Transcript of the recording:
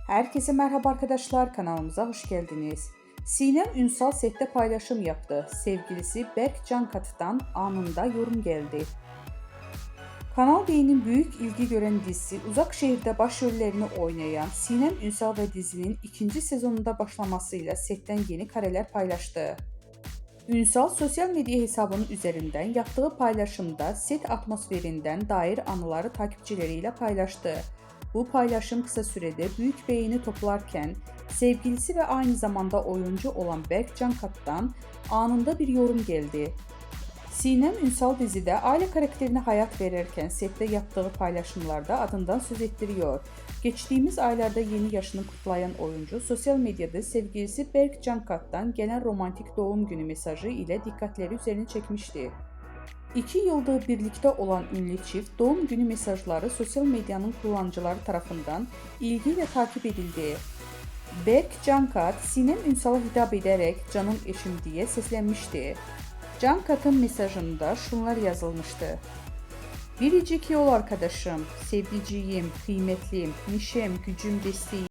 Herkese merhaba arkadaşlar, kanalımıza hoş geldiniz. Sinem Ünsal sette paylaşım yaptı. Sevgilisi Berk Cankatı'dan anında yorum geldi. Kanal D'nin büyük ilgi gören dizisi Uzak Şehir'de başrollerini oynayan Sinem Ünsal ve dizinin ikinci sezonunda başlamasıyla setten yeni kareler paylaştı. Ünsal sosyal medya hesabının üzerinden yaptığı paylaşımda set atmosferinden dair anıları takipçileriyle paylaştı. Bu paylaşım kısa sürede büyük beğeni toplarken sevgilisi ve aynı zamanda oyuncu olan Berk Cankat'tan anında bir yorum geldi. Sinem Ünsal dizide aile karakterine hayat verirken sette yaptığı paylaşımlarda adından söz ettiriyor. Geçtiğimiz aylarda yeni yaşını kutlayan oyuncu sosyal medyada sevgilisi Berk Cankat'tan gelen romantik doğum günü mesajı ile dikkatleri üzerine çekmişti. 2 yıldır birlikte olan ünlü çift doğum günü mesajları sosyal medyanın kullanıcıları tarafından ilgiyle takip edildi. Berk Cankat, Sinem Ünsal'a hitap ederek "canım eşim" diye seslenmişti. Cankat'ın mesajında şunlar yazılmıştı: "Biricik yol arkadaşım, sevdiceğim, kıymetlim, neşem, gücüm, desteğim."